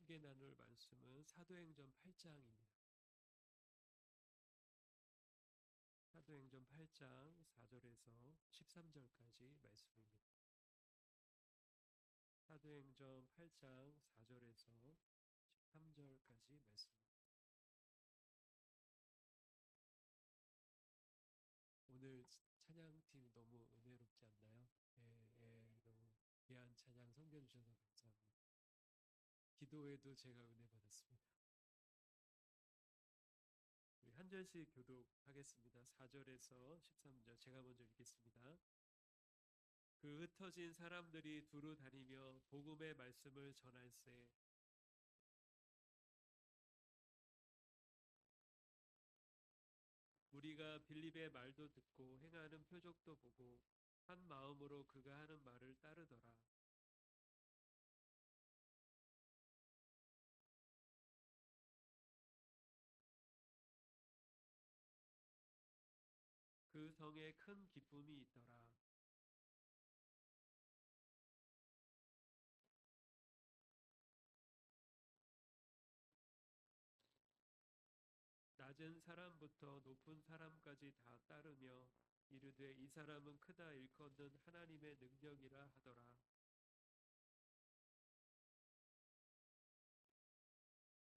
함께 나눌 말씀은 사도행전 8장입니다. 사도행전 8장 4절에서 13절까지 말씀입니다. 사도행전 8장 4절에서 13절까지 말씀입니다. 오늘 찬양팀 너무 은혜롭지 않나요? 너무 귀한 찬양 섬겨주셔서 감사합니다. 기도에도 제가 은혜 받았습니다. 우리 한 절씩 교독하겠습니다. 4절에서 13절 제가 먼저 읽겠습니다. 그 흩어진 사람들이 두루 다니며 복음의 말씀을 전할세 우리가 빌립의 말도 듣고 행하는 표적도 보고 한 마음으로 그가 하는 말을 따르더라. 그 성에 큰 기쁨이 있더라. 낮은 사람부터 높은 사람까지 다 따르며 이르되 이 사람은 크다 일컫는 하나님의 능력이라 하더라.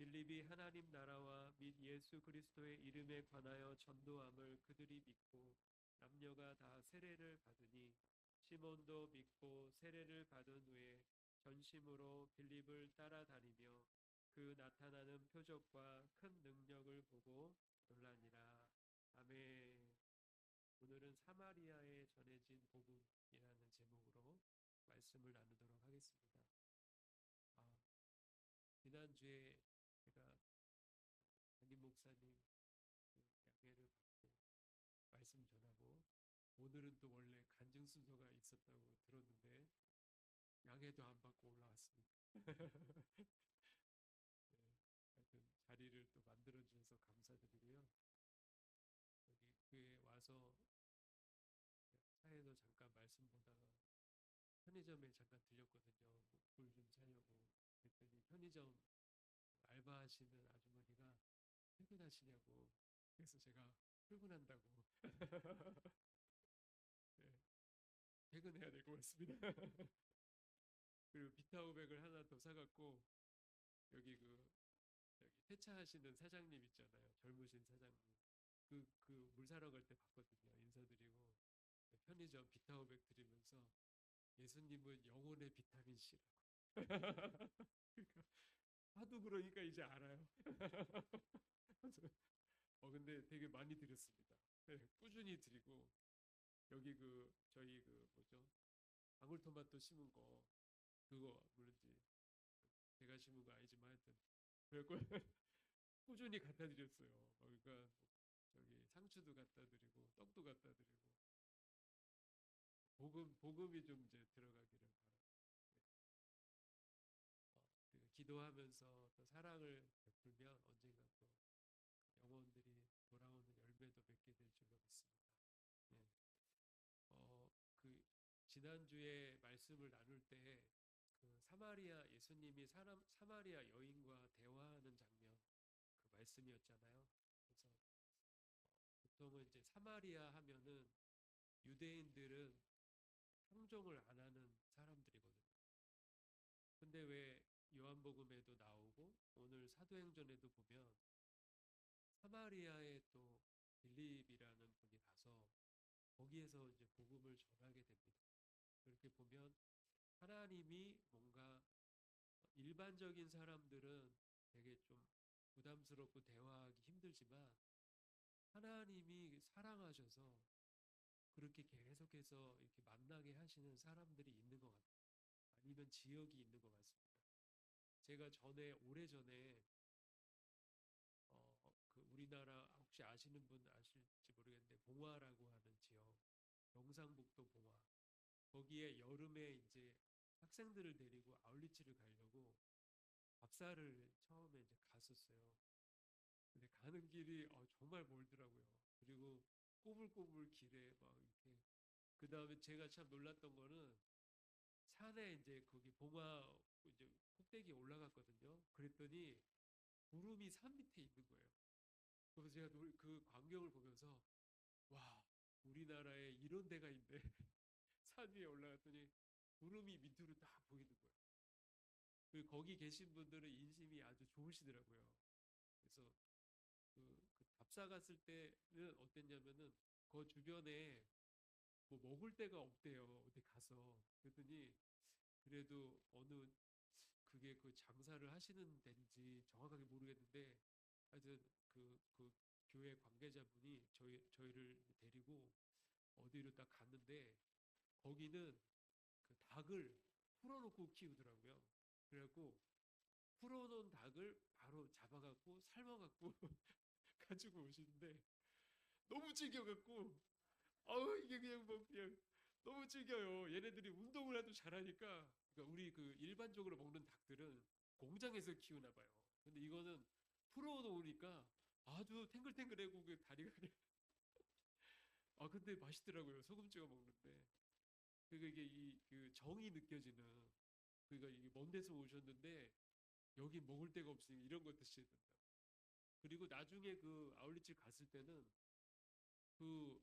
빌립이 하나님 나라와 및 예수 그리스도의 이름에 관하여 전도함을 그들이 믿고 남녀가 다 세례를 받으니 시몬도 믿고 세례를 받은 후에 전심으로 빌립을 따라다니며 그 나타나는 표적과 큰 능력을 보고 놀라니라. 아멘. 오늘은 사마리아에 전해진 복음이라는 제목으로 말씀을 나누도록 하겠습니다. 지난주에 제가 담임 목사님 양해를 받고 말씀 전하고 오늘은 또 원래 간증 순서가 있었다고 들었는데 양해도 안 받고 올라왔습니다. 네, 하여튼 자리를 또 만들어 주셔서 감사드리고요. 여기 교회에 와서 차에서 잠깐 말씀 보다가 편의점에 잠깐 들렸거든요. 물 좀 사려고. 그랬더니 편의점 알바하시는 아주머니가 퇴근하시냐고. 그래서 제가 출근한다고. 네, 퇴근해야 될 것 같습니다. 그리고 비타오백을 하나 더 사갖고 여기 여기 폐차하시는 사장님 있잖아요. 젊으신 사장님. 그 물 사러 갈 때 봤거든요. 인사드리고 편의점 비타오백 드리면서 예수님은 영혼의 비타민 C라고. 하도 그러니까 이제 알아요. 근데 되게 많이 드렸습니다. 네, 꾸준히 드리고 여기 저희 뭐죠? 방울토마토 심은 거 그거 물론지 제가 심은 거 아니지만 하여튼 그래갖고 꾸준히 갖다 드렸어요. 그러니까 저기 상추도 갖다 드리고 떡도 갖다 드리고 복음이 좀 이제 들어가기를 바랍니다. 기도하면서 또 사랑을 베풀면 언젠가 또 영혼들이 돌아오는 열매도 맺게 될 줄로 믿습니다. 예. 그 지난주에 말씀을 나눌 때 그 사마리아 예수님이 사마리아 여인과 대화하는 장면 그 말씀이었잖아요. 그래서 보통은 이제 사마리아 하면은 유대인들은 상종을 안 하는 사람들이거든요. 근데 왜 요한복음에도 나오고 오늘 사도행전에도 보면 사마리아에 또 빌립이라는 분이 가서 거기에서 이제 복음을 전하게 됩니다. 그렇게 보면 하나님이 뭔가 일반적인 사람들은 되게 좀 부담스럽고 대화하기 힘들지만 하나님이 사랑하셔서 그렇게 계속해서 이렇게 만나게 하시는 사람들이 있는 것 같아요. 아니면 지역이 있는 것 같습니다. 제가 오래전에 그 우리나라 혹시 아시는 분 아실지 모르겠는데 봉화라고 하는 지역 경상북도 봉화 거기에 여름에 이제 학생들을 데리고 아울리치를 가려고 밥사를 처음에 이제 갔었어요. 근데 가는 길이 정말 멀더라고요. 그리고 꼬불꼬불 길에 막 이렇게 그 다음에 제가 참 놀랐던 거는 산에 이제 거기 봉화 이제 꼭대기 올라가거든요. 올라갔거든요. 그랬더니 구름이 산 밑에 있는 거예요. 그래서 제가 그 광경을 보면서 와, 우리나라에 이런 데가 있네. 산 위에 올라갔더니 구름이 밑으로 딱 보이는 거예요. 그 거기 계신 분들은 인심이 아주 좋으시더라고요. 그래서 그 답사 갔을 때는 어땠냐면은 그 주변에 뭐 먹을 데가 없대요. 어디 가서. 그랬더니 그래도 어느 그게 그 장사를 하시는 데인지 정확하게 모르겠는데 하여튼 그 교회 관계자분이 저희를 데리고 어디로 딱 갔는데 거기는 그 닭을 풀어놓고 키우더라고요. 그래갖고 풀어놓은 닭을 바로 잡아갖고 삶아갖고 가지고 오시는데 너무 질겨갖고 아우 이게 그냥 뭐 그냥 너무 질겨요. 얘네들이 운동을 해도 잘하니까 그러니까 우리 그 일반적으로 먹는 닭들은 공장에서 키우나 봐요. 근데 이거는 풀어놓으니까 아주 탱글탱글하고 그 다리가 그냥 아 근데 맛있더라고요. 소금 찍어 먹는데 그러니까 이게 이 그 정이 느껴지는 그러니까 이게 먼 데서 오셨는데 여기 먹을 데가 없으니 이런 거 드셔야 된다. 그리고 나중에 그 아울렛집 갔을 때는 그,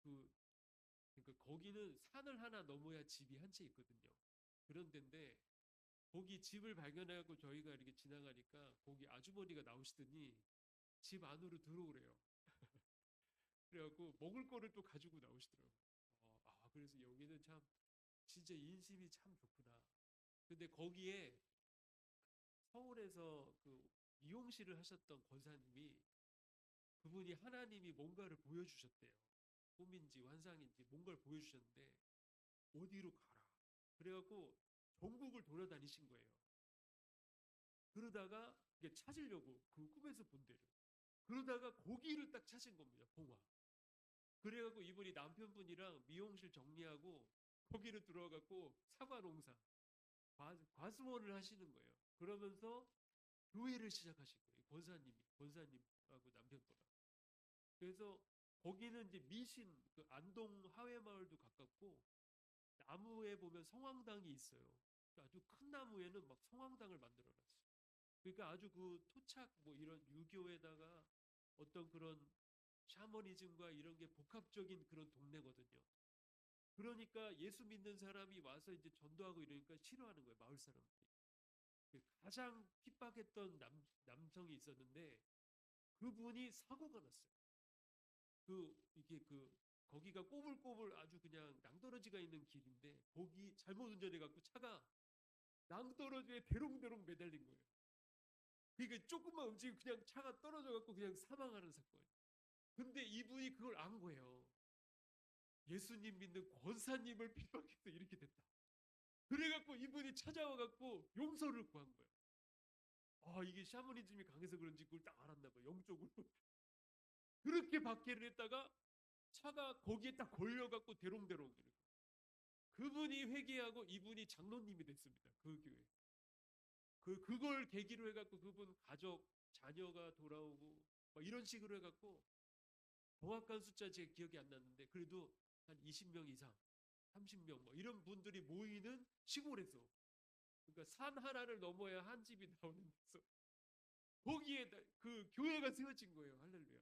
그, 그러니까 거기는 산을 하나 넘어야 집이 한 채 있거든요. 그런 데인데 거기 집을 발견해갖고 저희가 이렇게 지나가니까 거기 아주머니가 나오시더니 집 안으로 들어오래요. 그래갖고 먹을 거를 또 가지고 나오시더라고요. 그래서 여기는 참 진짜 인심이 참 좋구나. 근데 거기에 서울에서 그 미용실을 하셨던 권사님이 그분이 하나님이 뭔가를 보여주셨대요. 꿈인지 환상인지 뭔가를 보여주셨는데 어디로 가라. 그래갖고 전국을 돌아다니신 거예요. 그러다가 이게 찾으려고 그 꿈에서 본 데를. 그러다가 고기를 딱 찾은 겁니다. 봉화. 그래갖고 이분이 남편분이랑 미용실 정리하고 거기를 들어가갖고 사과 농사, 과수원을 하시는 거예요. 그러면서 교회를 시작하신 거예요. 권사님하고 남편보다. 그래서 거기는 이제 미신, 그 안동 하회마을도 가깝고 나무에 보면 성황당이 있어요. 아주 큰 나무에는 막 성황당을 만들어놨어요. 그러니까 아주 그 토착 뭐 이런 유교에다가 어떤 그런 샤머니즘과 이런 게 복합적인 그런 동네거든요. 그러니까 예수 믿는 사람이 와서 이제 전도하고 이러니까 싫어하는 거예요, 마을 사람들이. 가장 핍박했던 남성이 있었는데 그분이 사고가 났어요. 이게 거기가 꼬불꼬불 아주 그냥 낭떠러지가 있는 길인데 거기 잘못 운전해갖고 차가 낭떠러지에 대롱대롱 매달린 거예요. 그러니까 조금만 움직이고 그냥 차가 떨어져갖고 그냥 사망하는 사건이에요. 근데 이분이 그걸 안 거예요. 예수님 믿는 권사님을 핍박해서 이렇게 됐다. 그래갖고 이분이 찾아와갖고 용서를 구한 거예요. 이게 샤머니즘이 강해서 그런지 그걸 딱 알았나 봐요. 영적으로. 그렇게 박해를 했다가 차가 거기에 딱 걸려갖고 대롱대롱. 그분이 회개하고 이분이 장로님이 됐습니다. 그 교회. 그걸 계기로 해갖고 그분 가족, 자녀가 돌아오고 이런 식으로 해갖고 정확한 숫자 제 기억이 안 나는데 그래도 한 20명 이상, 30명 뭐 이런 분들이 모이는 시골에서 그러니까 산 하나를 넘어야 한 집이 나오는 데서 거기에 그 교회가 세워진 거예요. 할렐루야.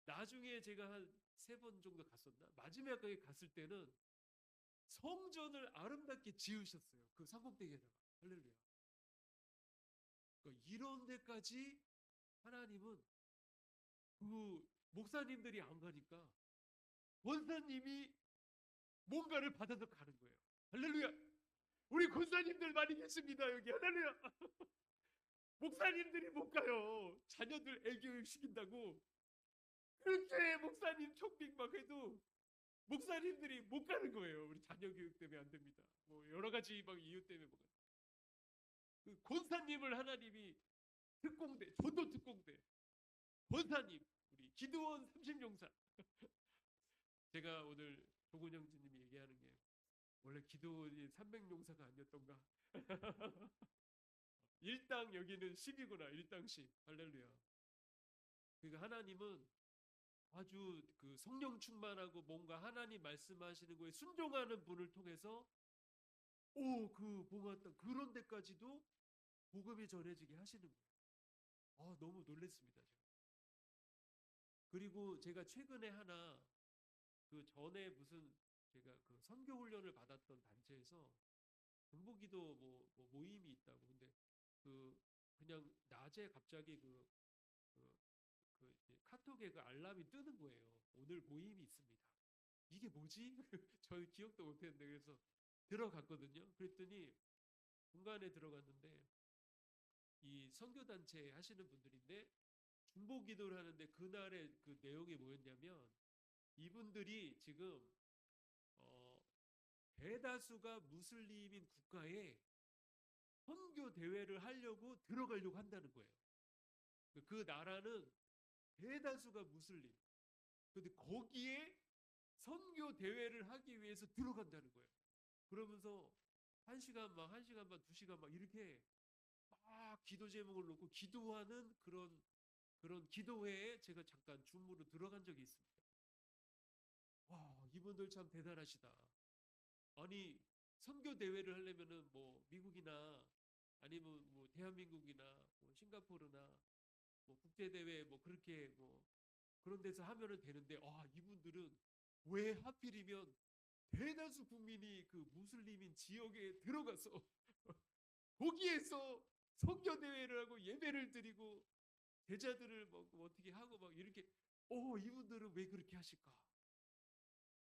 나중에 제가 한 3번 정도 갔었나? 마지막에 갔을 때는 성전을 아름답게 지으셨어요. 그 산꼭대기에다가. 할렐루야. 그러니까 이런 데까지 하나님은 그 목사님들이 안 가니까 권사님이 뭔가를 받아서 가는 거예요. 할렐루야. 우리 권사님들 많이 계십니다. 여기 할렐루야. 목사님들이 못 가요. 자녀들 애교육 시킨다고. 그렇게 목사님 총빙 막 해도 목사님들이 못 가는 거예요. 우리 자녀 교육 때문에 안 됩니다. 뭐 여러 가지 막 이유 때문에 못 가요. 그 권사님을 하나님이 특공대, 전도 특공대, 권사님, 우리 기도원 30용사. 제가 오늘 도군 형제님이 얘기하는 게 원래 기도원이 300용사가 아니었던가? 일당 여기는 10이구나. 일당 10. 할렐루야. 그러니까 하나님은 아주 그 성령 충만하고 뭔가 하나님 말씀하시는 거에 순종하는 분을 통해서 그 봉화 땅 그런 데까지도 복음이 전해지게 하시는 거예요. 너무 놀랬습니다. 제가. 그리고 제가 최근에 하나 그 전에 무슨 제가 그 선교 훈련을 받았던 단체에서 중보기도 뭐 모임이 있다고. 근데 그 그냥 낮에 갑자기 그, 이제 카톡에 그 알람이 뜨는 거예요. 오늘 모임이 있습니다. 이게 뭐지? 저는 기억도 못했는데 그래서 들어갔거든요. 그랬더니 중간에 들어갔는데 이 선교단체 하시는 분들인데 중보기도를 하는데 그날의 그 내용이 뭐였냐면 이분들이 지금 어, 대다수가 무슬림인 국가에 선교 대회를 하려고 들어가려고 한다는 거예요. 그 나라는 대다수가 무슬림. 근데 거기에 선교 대회를 하기 위해서 들어간다는 거예요. 그러면서 한 시간 반, 두 시간 막 이렇게 막 기도 제목을 놓고 기도하는 그런 기도회에 제가 잠깐 줌으로 들어간 적이 있습니다. 와, 이분들 참 대단하시다. 아니, 선교 대회를 하려면은 뭐 미국이나 아니면 뭐 대한민국이나 뭐 싱가포르나 뭐 국제 대회 뭐 그렇게 뭐 그런 데서 하면은 되는데 이분들은 왜 하필이면 대다수 국민이 그 무슬림인 지역에 들어가서 거기에서 선교 대회를 하고 예배를 드리고 제자들을 뭐 어떻게 하고 막 이렇게 이분들은 왜 그렇게 하실까?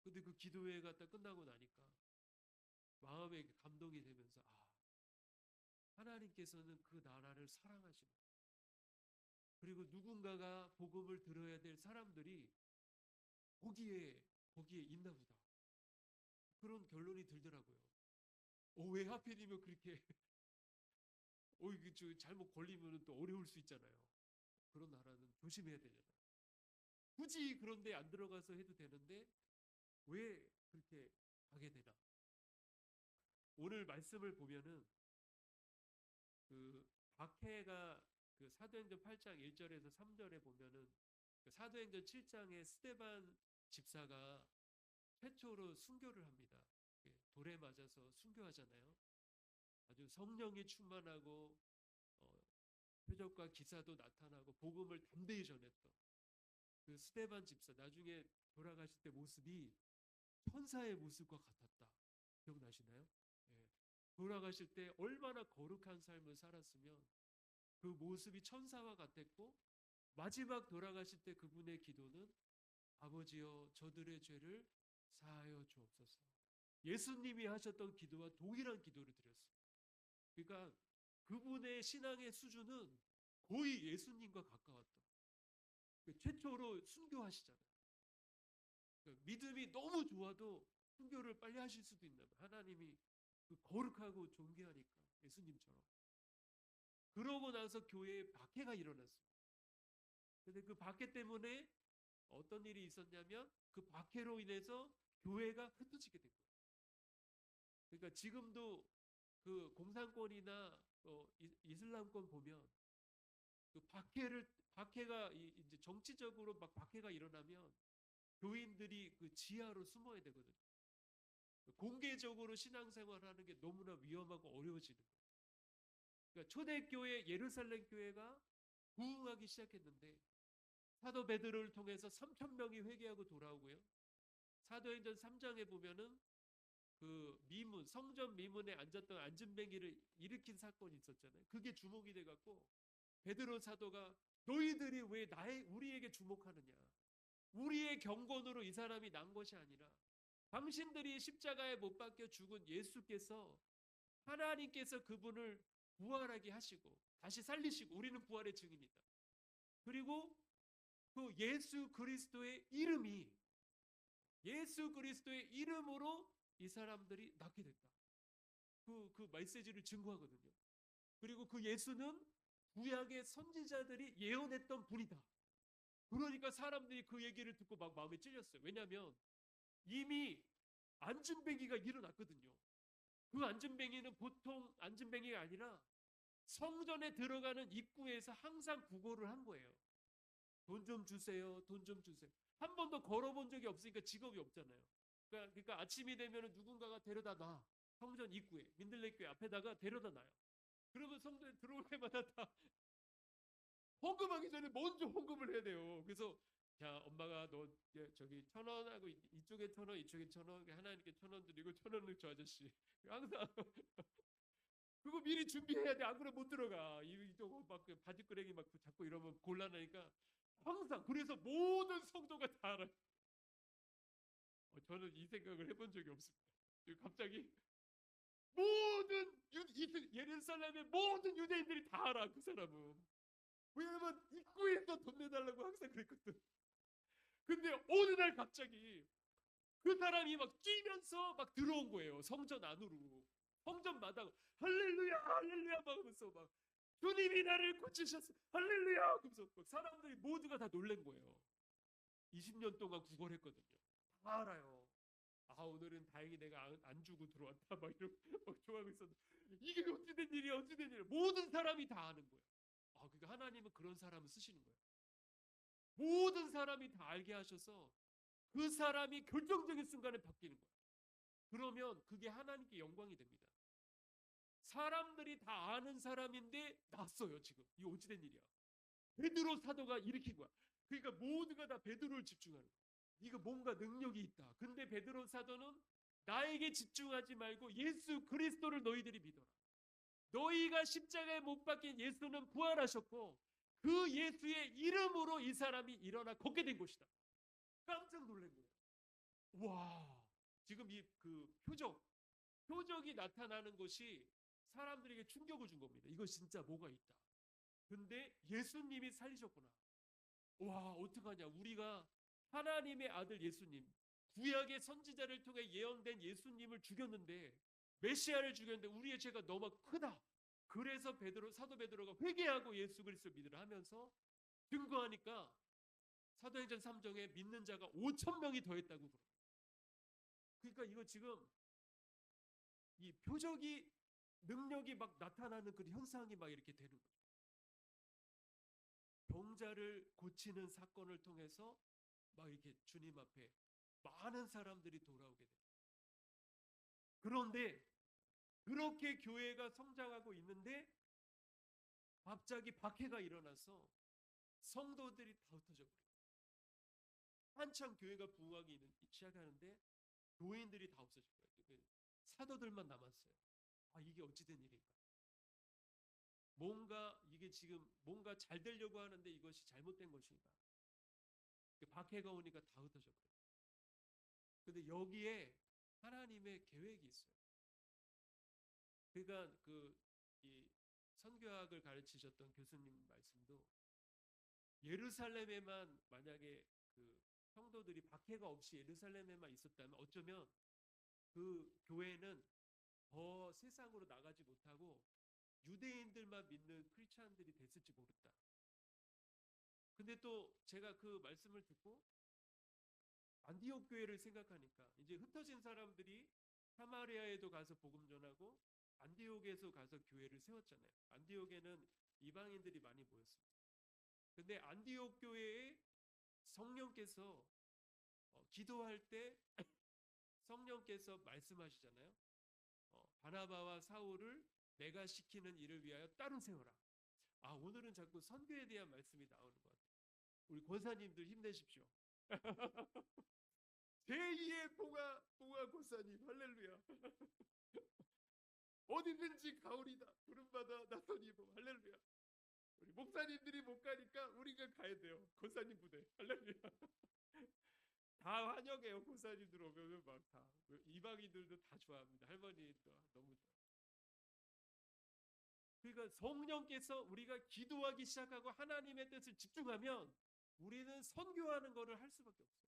근데 그 기도회가 딱 끝나고 나니까 마음에 감동이 되면서 하나님께서는 그 나라를 사랑하시는 그리고 누군가가 복음을 들어야 될 사람들이 거기에 있나 보다. 그런 결론이 들더라고요. 왜 하필이면 그렇게 이게 잘못 걸리면 또 어려울 수 있잖아요. 그런 나라는 조심해야 되잖아요. 굳이 그런데 안 들어가서 해도 되는데 왜 그렇게 가게 되나? 오늘 말씀을 보면은 그 박해가 그 사도행전 8장 1절에서 3절에 보면은 그 사도행전 7장에 스데반 집사가 최초로 순교를 합니다. 돌에 맞아서 순교하잖아요. 아주 성령이 충만하고 표적과 기사도 나타나고 복음을 담대히 전했던 그 스데반 집사 나중에 돌아가실 때 모습이 천사의 모습과 같았다. 기억나시나요? 예. 돌아가실 때 얼마나 거룩한 삶을 살았으면 그 모습이 천사와 같았고 마지막 돌아가실 때 그분의 기도는 아버지여 저들의 죄를 사하여 주옵소서. 예수님이 하셨던 기도와 동일한 기도를 드렸어요. 그러니까 그분의 신앙의 수준은 거의 예수님과 가까웠던. 최초로 순교하시잖아요. 믿음이 너무 좋아도 순교를 빨리 하실 수도 있나 봐요. 하나님이 그 거룩하고 존귀하니까 예수님처럼. 그러고 나서 교회에 박해가 일어났어요. 근데 그 박해 때문에 어떤 일이 있었냐면 그 박해로 인해서 교회가 흩어지게 된 거예요. 그러니까 지금도 그 공산권이나 이슬람권 보면 그 박해가 이제 정치적으로 막 박해가 일어나면 교인들이 그 지하로 숨어야 되거든요. 공개적으로 신앙생활하는 게 너무나 위험하고 어려워지는 거예요. 그러니까 초대교회 예루살렘 교회가 부흥하기 시작했는데 사도 베드로를 통해서 3천 명이 회개하고 돌아오고요. 사도행전 3장에 보면은 그 미문 성전 미문에 앉았던 안진뱅이를 일으킨 사건이 있었잖아요. 그게 주목이 돼갖고 베드로 사도가 너희들이 왜 우리에게 주목하느냐? 우리의 경건으로 이 사람이 난 것이 아니라 당신들이 십자가에 못 박혀 죽은 예수께서 하나님께서 그분을 부활하게 하시고 다시 살리시고 우리는 부활의 증인이다. 그리고 그 예수 그리스도의 이름으로 이 사람들이 낫게 됐다. 그 메시지를 증거하거든요. 그리고 그 예수는 구약의 선지자들이 예언했던 분이다. 그러니까 사람들이 그 얘기를 듣고 막 마음에 찔렸어요. 왜냐하면 이미 안진뱅이가 일어났거든요. 그 안진뱅이는 보통 안진뱅이가 아니라 성전에 들어가는 입구에서 항상 구걸을 한 거예요. 돈 좀 주세요. 돈 좀 주세요. 한 번도 걸어본 적이 없으니까 직업이 없잖아요. 그러니까 아침이 되면 누군가가 데려다 놔. 성전 입구에 민들레교회 앞에다가 데려다 놔요. 그러면 성도에 들어올 때마다 다 헌금하기 전에 먼저 헌금을 해야 돼요. 그래서 자, 엄마가 너 저기 1,000원하고 이쪽에 1,000원, 이쪽에 1,000원, 하나님께 1,000원 드리고 1,000원을 줘 아저씨. 항상 그거 미리 준비해야 돼. 안 그러면 못 들어가. 이쪽 막 바지끄레기 막 잡고 이러면 곤란하니까 항상. 그래서 모든 성도가 다 알아요. 저는 이 생각을 해본 적이 없습니다. 갑자기 모든 예루살렘의 모든 유대인들이 다 알아. 그 사람은. 왜냐면 입구에서 돈 내달라고 항상 그랬거든. 근데 어느 날 갑자기 그 사람이 막 뛰면서 막 들어온 거예요. 성전 안으로. 성전 마당 할렐루야 할렐루야 막 하면서 막 주님이 나를 고치셨어 할렐루야 그러면서 막 사람들이 모두가 다 놀란 거예요. 20년 동안 구걸했거든요. 다 알아요. 아, 오늘은 다행히 내가 안 주고 들어왔다 막 이러고 막 좋아하고 있었는데 이게 어찌 된 일이야 어찌 된 일이야. 모든 사람이 다 아는 거예요. 그러니까 하나님은 그런 사람을 쓰시는 거예요. 모든 사람이 다 알게 하셔서 그 사람이 결정적인 순간에 바뀌는 거예요. 그러면 그게 하나님께 영광이 됩니다. 사람들이 다 아는 사람인데 났어요. 지금 이 어찌된 일이야. 베드로 사도가 일으킨 거야. 그러니까 모두가 다 베드로를 집중하는 거야. 이거 뭔가 능력이 있다. 근데 베드로 사도는 나에게 집중하지 말고 예수 그리스도를 너희들이 믿어라. 너희가 십자가에 못 박힌 예수는 부활하셨고 그 예수의 이름으로 이 사람이 일어나 걷게 된 것이다. 깜짝 놀란 거예요. 와, 지금 이 그 표적이 나타나는 것이 사람들에게 충격을 준 겁니다. 이거 진짜 뭐가 있다. 근데 예수님이 살리셨구나. 와, 어떡하냐. 우리가 하나님의 아들 예수님, 구약의 선지자를 통해 예언된 예수님을 죽였는데, 메시아를 죽였는데 우리의 죄가 너무 크다. 그래서 사도 베드로가 회개하고 예수 그리스도를 믿으라 하면서 증거하니까 사도행전 3장에 믿는 자가 5,000명이 더했다고 그래요. 그러니까 이거 지금 이 표적이 능력이 막 나타나는 그 현상이 막 이렇게 되는 거죠. 병자를 고치는 사건을 통해서 막 이렇게 주님 앞에 많은 사람들이 돌아오게 돼요. 그런데 그렇게 교회가 성장하고 있는데 갑자기 박해가 일어나서 성도들이 다 흩어져 버려요. 한참 교회가 부흥하기 시작하는데 교인들이 다 없어질 거예요. 사도들만 남았어요. 이게 어찌된 일인가? 이게 지금 뭔가 잘 되려고 하는데 이것이 잘못된 것인가? 박해가 오니까 다 흩어져 버려요. 근데 여기에 하나님의 계획이 있어요. 그러니까 이 선교학을 가르치셨던 교수님 말씀도 예루살렘에만 만약에 그 성도들이 박해가 없이 예루살렘에만 있었다면 어쩌면 그 교회는 더 세상으로 나가지 못하고 유대인들만 믿는 크리스찬들이 됐을지 모른다. 근데 또 제가 그 말씀을 듣고 안디옥 교회를 생각하니까 이제 흩어진 사람들이 사마리아에도 가서 복음 전하고 안디옥에서 가서 교회를 세웠잖아요. 안디옥에는 이방인들이 많이 모였습니다. 근데 안디옥 교회에 성령께서 기도할 때 성령께서 말씀하시잖아요. 바나바와 사울을 내가 시키는 일을 위하여 따로 세워라. 오늘은 자꾸 선교에 대한 말씀이 나오는 것 같아요. 우리 권사님들 힘내십시오. 제2의 봉화 권사님 할렐루야. 어디든지 가오리다. 부름받아 나선이 보 할렐루야. 우리 목사님들이 못 가니까 우리가 가야 돼요. 권사님 부대 할렐루야. 다 환영해요. 권사님들 오면 막 다 이방인들도 다 좋아합니다. 할머니도 너무 좋아. 그러니까 성령께서 우리가 기도하기 시작하고 하나님의 뜻을 집중하면 우리는 선교하는 것을 할 수밖에 없어요.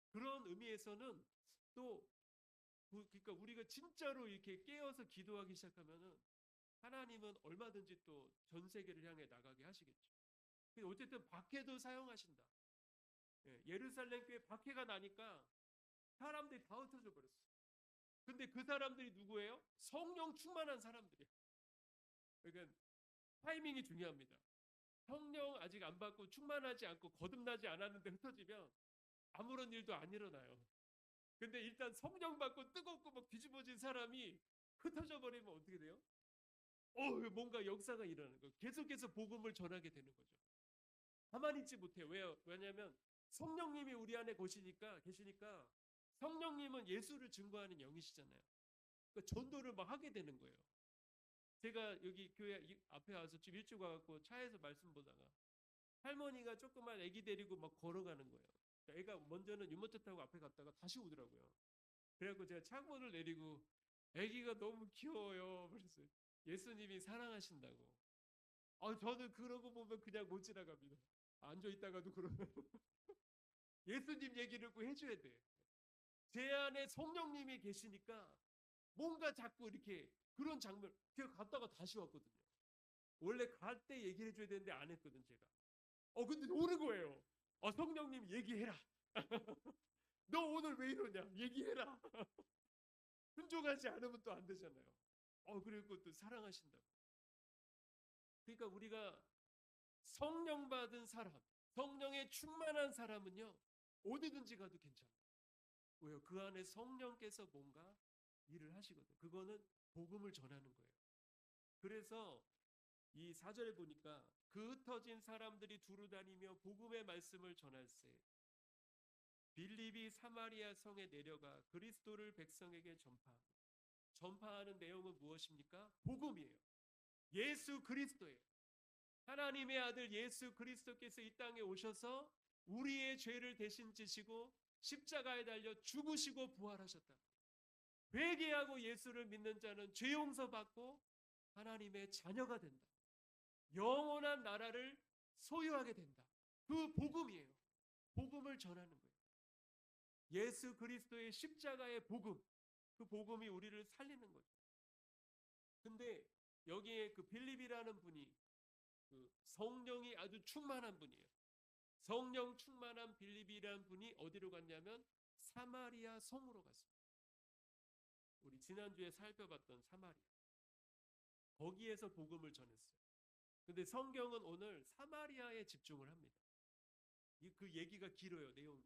그런 의미에서는 또 그러니까 우리가 진짜로 이렇게 깨어서 기도하기 시작하면은 하나님은 얼마든지 또 전 세계를 향해 나가게 하시겠죠. 어쨌든 박해도 사용하신다. 예루살렘 교회 박해가 나니까 사람들이 다 흩어져 버렸어요. 근데 그 사람들이 누구예요? 성령 충만한 사람들이에요. 그러니까 타이밍이 중요합니다. 성령 아직 안 받고 충만하지 않고 거듭나지 않았는데 흩어지면 아무런 일도 안 일어나요. 근데 일단 성령 받고 뜨겁고 막 뒤집어진 사람이 흩어져 버리면 어떻게 돼요? 뭔가 역사가 일어나는 거예요. 계속해서 복음을 전하게 되는 거죠. 가만히 있지 못해요. 왜요? 왜냐하면 성령님이 우리 안에 계시니까 성령님은 예수를 증거하는 영이시잖아요. 그러니까 전도를 막 하게 되는 거예요. 제가 여기 교회 앞에 와서 좀 일찍 와갖고 차에서 말씀 보다가 할머니가 조그만 애기 데리고 막 걸어가는 거예요. 그러니까 애가 먼저는 유모차 타고 앞에 갔다가 다시 오더라고요. 그래갖고 제가 창문을 내리고 애기가 너무 귀여워요. 그래서 예수님이 사랑하신다고. 저는 그러고 보면 그냥 못 지나갑니다. 앉아 있다가도 그러면 예수님 얘기를 꼭 해줘야 돼. 제 안에 성령님이 계시니까 뭔가 자꾸 이렇게 그런 장면, 제가 갔다가 다시 왔거든요. 원래 갈 때 얘기를 해줘야 되는데 안 했거든, 제가. 근데 오는 거예요. 성령님 얘기해라. 너 오늘 왜 이러냐? 얘기해라. 순종하지 않으면 또 안 되잖아요. 그리고 또 사랑하신다고. 그러니까 우리가 성령 받은 사람, 성령에 충만한 사람은요, 어디든지 가도 괜찮아요. 왜요? 그 안에 성령께서 뭔가 일을 하시거든요. 그거는 복음을 전하는 거예요. 그래서 이 4절에 보니까 그 흩어진 사람들이 두루 다니며 복음의 말씀을 전할세. 빌립이 사마리아 성에 내려가 그리스도를 백성에게 전파하는 내용은 무엇입니까? 복음이에요. 예수 그리스도예요. 하나님의 아들 예수 그리스도께서 이 땅에 오셔서 우리의 죄를 대신 지시고 십자가에 달려 죽으시고 부활하셨다. 회개하고 예수를 믿는 자는 죄 용서받고 하나님의 자녀가 된다. 영원한 나라를 소유하게 된다. 그 복음이에요. 복음을 전하는 거예요. 예수 그리스도의 십자가의 복음, 그 복음이 우리를 살리는 거죠. 근데 여기에 그 빌립이라는 분이 그 성령이 아주 충만한 분이에요. 성령 충만한 빌립이라는 분이 어디로 갔냐면 사마리아 성으로 갔습니다. 우리 지난주에 살펴봤던 사마리아. 거기에서 복음을 전했어요. 근데 성경은 오늘 사마리아에 집중을 합니다. 그 얘기가 길어요, 내용이.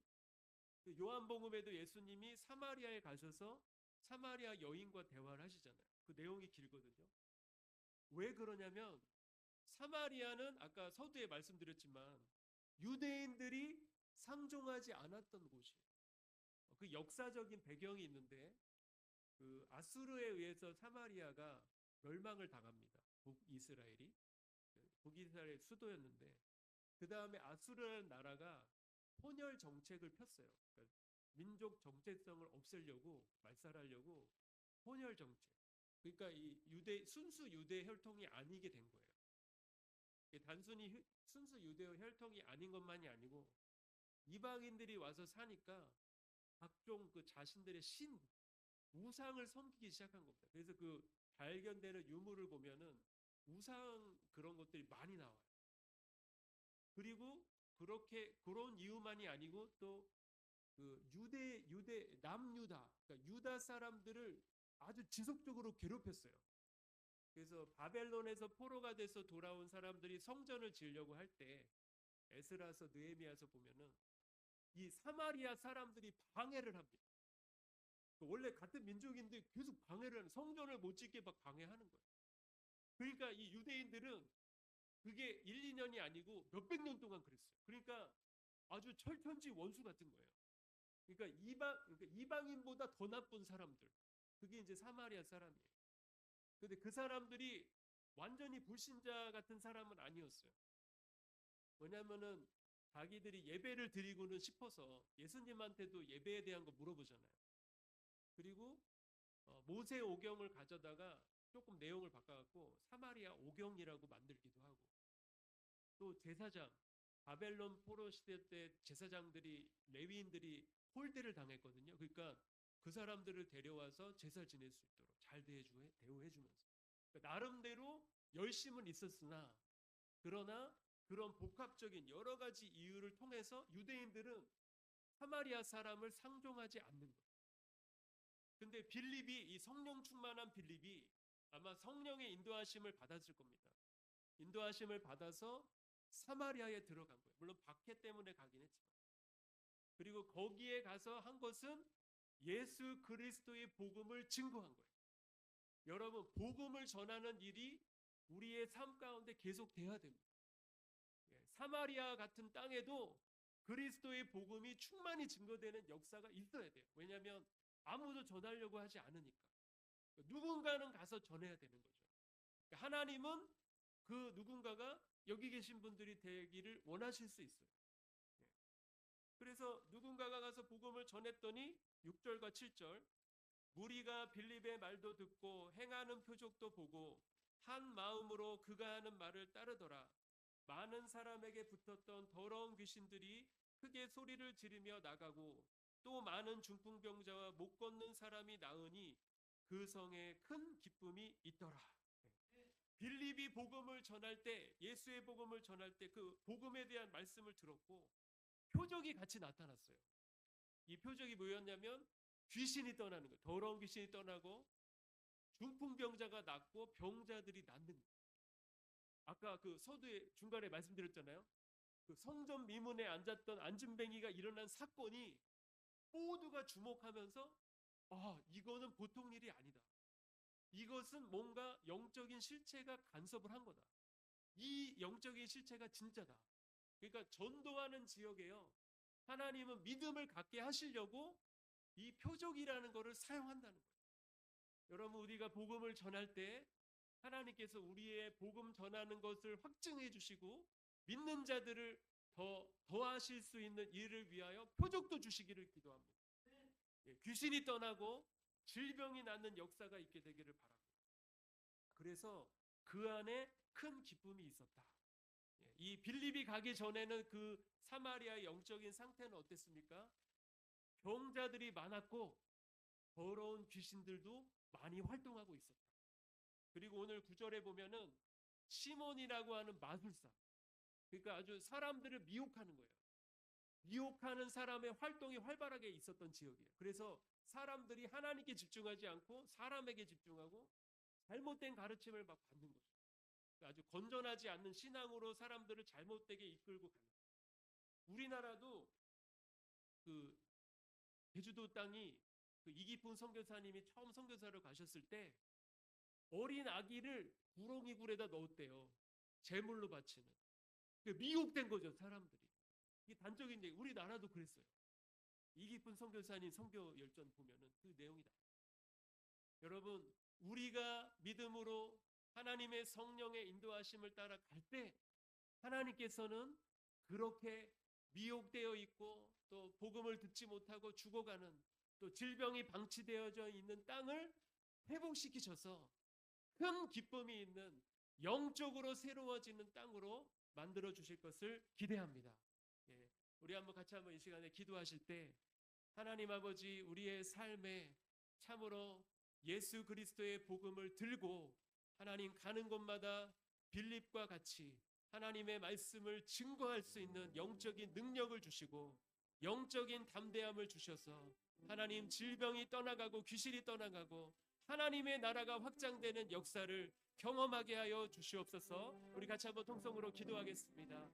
요한복음에도 예수님이 사마리아에 가셔서 사마리아 여인과 대화를 하시잖아요. 그 내용이 길거든요. 왜 그러냐면 사마리아는 아까 서두에 말씀드렸지만 유대인들이 상종하지 않았던 곳이에요. 그 역사적인 배경이 있는데 그 아수르에 의해서 사마리아가 멸망을 당합니다. 북이스라엘이. 북이스라엘 수도였는데 그 다음에 아수르라는 나라가 혼혈 정책을 폈어요. 그러니까 민족 정체성을 없애려고 말살하려고 혼혈 정책. 그러니까 이 순수 유대 혈통이 아니게 된 거예요. 단순히 순수 유대 혈통이 아닌 것만이 아니고 이방인들이 와서 사니까 각종 그 자신들의 우상을 섬기기 시작한 겁니다. 그래서 그 발견되는 유물을 보면은 우상 그런 것들이 많이 나와요. 그리고 그런 이유만이 아니고 또 그 남유다, 그러니까 유다 사람들을 아주 지속적으로 괴롭혔어요. 그래서 바벨론에서 포로가 돼서 돌아온 사람들이 성전을 지으려고 할 때 에스라서 느헤미야서 보면은 이 사마리아 사람들이 방해를 합니다. 원래 같은 민족인데 계속 방해를 하는, 성전을 못 짓게 막 방해하는 거예요. 그러니까 이 유대인들은 그게 1, 2년이 아니고 몇백 년 동안 그랬어요. 그러니까 아주 철천지 원수 같은 거예요. 그러니까 이방인보다 더 나쁜 사람들. 그게 이제 사마리아 사람이에요. 근데 그 사람들이 완전히 불신자 같은 사람은 아니었어요. 왜냐면은 자기들이 예배를 드리고는 싶어서 예수님한테도 예배에 대한 거 물어보잖아요. 그리고 모세 오경을 가져다가 조금 내용을 바꿔갖고 사마리아 오경이라고 만들기도 하고, 또 제사장, 바벨론 포로 시대 때 제사장들이 레위인들이 홀대를 당했거든요. 그러니까 그 사람들을 데려와서 제사 지낼 수 있도록 잘 대우해주면서 그러니까 나름대로 열심은 있었으나 그러나 그런 복합적인 여러 가지 이유를 통해서 유대인들은 사마리아 사람을 상종하지 않는 거예요. 근데 이 성령 충만한 빌립이 아마 성령의 인도하심을 받았을 겁니다. 인도하심을 받아서 사마리아에 들어간 거예요. 물론 박해 때문에 가긴 했지만. 그리고 거기에 가서 한 것은 예수 그리스도의 복음을 증거한 거예요. 여러분, 복음을 전하는 일이 우리의 삶 가운데 계속 돼야 됩니다. 사마리아 같은 땅에도 그리스도의 복음이 충만히 증거되는 역사가 있어야 돼요. 왜냐하면 아무도 전하려고 하지 않으니까. 누군가는 가서 전해야 되는 거죠. 하나님은 그 누군가가 여기 계신 분들이 되기를 원하실 수 있어요. 그래서 누군가가 가서 복음을 전했더니 6절과 7절 무리가 빌립의 말도 듣고 행하는 표적도 보고 한 마음으로 그가 하는 말을 따르더라. 많은 사람에게 붙었던 더러운 귀신들이 크게 소리를 지르며 나가고 또 많은 중풍병자와 못 걷는 사람이 나으니 그 성에 큰 기쁨이 있더라. 빌립이 복음을 전할 때, 예수의 복음을 전할 때 그 복음에 대한 말씀을 들었고 표적이 같이 나타났어요. 이 표적이 뭐였냐면 귀신이 떠나는 거예요. 더러운 귀신이 떠나고 중풍병자가 낫고 병자들이 낫는 거예요. 아까 그 서두에 중간에 말씀드렸잖아요. 그 성전 미문에 앉았던 안진뱅이가 일어난 사건이 모두가 주목하면서 이거는 보통 일이 아니다. 이것은 뭔가 영적인 실체가 간섭을 한 거다. 이 영적인 실체가 진짜다. 그러니까 전도하는 지역에요. 하나님은 믿음을 갖게 하시려고 이 표적이라는 것을 사용한다는 거예요. 여러분 우리가 복음을 전할 때 하나님께서 우리의 복음 전하는 것을 확증해 주시고 믿는 자들을 더하실 수 있는 일을 위하여 표적도 주시기를 기도합니다. 귀신이 떠나고 질병이 낫는 역사가 있게 되기를 바랍니다. 그래서 그 안에 큰 기쁨이 있었다. 이 빌립이 가기 전에는 그 사마리아의 영적인 상태는 어땠습니까? 병자들이 많았고 더러운 귀신들도 많이 활동하고 있었다. 그리고 오늘 9절에 보면은 시몬이라고 하는 마술사, 그러니까 아주 사람들을 미혹하는 거예요. 미혹하는 사람의 활동이 활발하게 있었던 지역이에요. 그래서 사람들이 하나님께 집중하지 않고 사람에게 집중하고 잘못된 가르침을 막 받는 거죠. 그러니까 아주 건전하지 않는 신앙으로 사람들을 잘못되게 이끌고 가는 거예요. 우리나라도 그 제주도 땅이 그 이기풍 선교사님이 처음 선교사를 가셨을 때 어린 아기를 구렁이 굴에다 넣었대요. 제물로 바치는. 미혹된 거죠, 사람들이. 이게 단적인 얘기. 우리나라도 그랬어요. 이기쁜 선교사님 선교 열전 보면은 그 내용이다. 여러분, 우리가 믿음으로 하나님의 성령의 인도하심을 따라 갈 때 하나님께서는 그렇게 미혹되어 있고 또 복음을 듣지 못하고 죽어가는 또 질병이 방치되어져 있는 땅을 회복시키셔서 큰 기쁨이 있는 영적으로 새로워지는 땅으로 만들어 주실 것을 기대합니다. 우리 같이 한번 이 시간에 기도하실 때 하나님 아버지 우리의 삶에 참으로 예수 그리스도의 복음을 들고 하나님 가는 곳마다 빌립과 같이 하나님의 말씀을 증거할 수 있는 영적인 능력을 주시고 영적인 담대함을 주셔서 하나님 질병이 떠나가고 귀신이 떠나가고 하나님의 나라가 확장되는 역사를 경험하게 하여 주시옵소서. 우리 같이 한번 통성으로 기도하겠습니다.